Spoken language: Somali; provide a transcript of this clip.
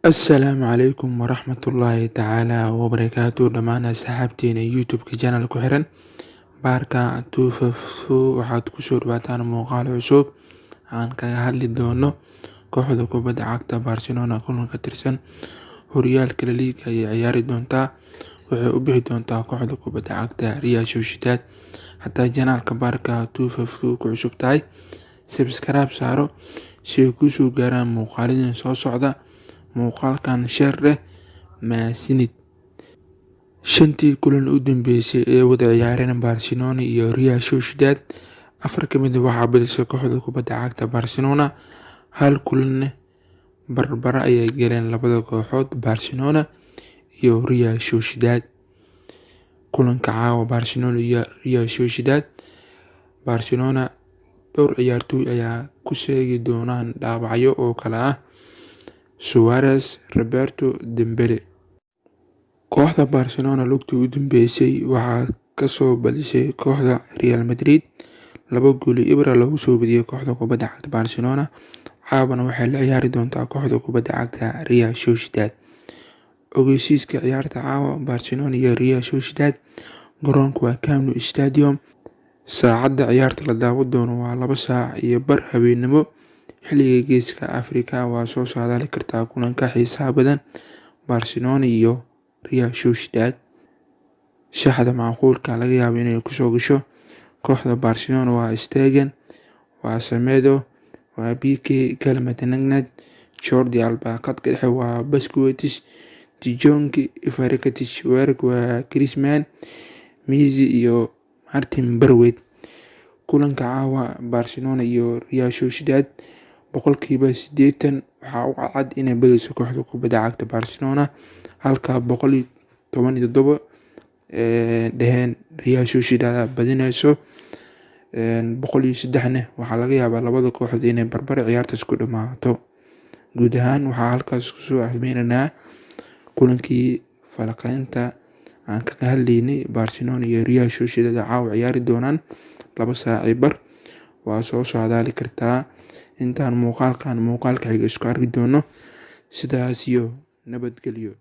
Assalaamu calaykum waraxmatullaahi tacaalaa wabarakaatuh dhammaan asxaabteena youtube-ka channel ku xiran baarka 252 waxaad ku soo dhawaataan muuqaal cusub aan kaga hadli doono kooxda kubadda cagta Barcelona kulan ka tirsan horyaalka La Liga ayay ciyaari doontaa waxay u bixi doontaa kooxda kubadda cagta Real Sociedad hataa channelka baarka 252 ku cusub tahay subscribe saaro si ay kuu soo gaaraan muuqaaladan soo socda muuqaalkan share leh maasinid shantii kulan u dambeysay ee wada ciyaareen Barcelona iyo Real Sociedad afar ka mid waxaa badisay kooxda kubadda cagta Barcelona hal kulan barbara ayay galeen labada kooxood Barcelona iyo Real Sociedad kulanka caawa Barcelona iyo Real Sociedad Barcelona dhowr ciyaartoy ayaa ku seegi doonaan dhaawacyo oo kala ah Suarez, Roberto Dembele. Kooxda Barcelona lugtii u dambeysay waxaa ka soo badisay kooxda Real Madrid 2-0 lagu soo badiyay kooxda kubadda cagta Barcelona caawana waxay la ciyaari doontaa kooxda kubadda cagta Real Sociedad. Ogeysiiska ciyaarta caawa Barcelona iyo Real Sociedad garoonka waa Camp Nou Stadium saacadda ciyaarta la daawan doono waa 2:15 habeenimo xilliga geeska Afrika waa soo saadaali kartaa kulanka xiisaha badan Barcelona iyo Real Sociedad shaxda macquulka laga yaabo inay ku soo gasho kooxda Barcelona waa Stegen waa Semedo waa Pique Kalamatanagnad Jordi Alba khadka dhexe waa Busquets De Jong Ivarakatić weerarka waa Griezmann Messi iyo Martin Braithwaite kulanka caawa Barcelona iyo Real Sociedad 80% waxaa u cad inay badisay kooxda kubadda cagta Barcelona halka 117 dheheen Real Sociedad badinayso 103 waxaa laga yaabaa labada kooxood inay barbar ciyaartaas ku dhamaato guud ahaan waxaa halkaas kusoo afmeynaa kulankii falaqeynta aan kaga hadlaynay Barcelona iyo Real Sociedad caawa ciyaari doonaan 2:15 waa soo saadaali kartaa intaan muuqaalka xiga isku arki doono sidaas iyo nabadgelyo.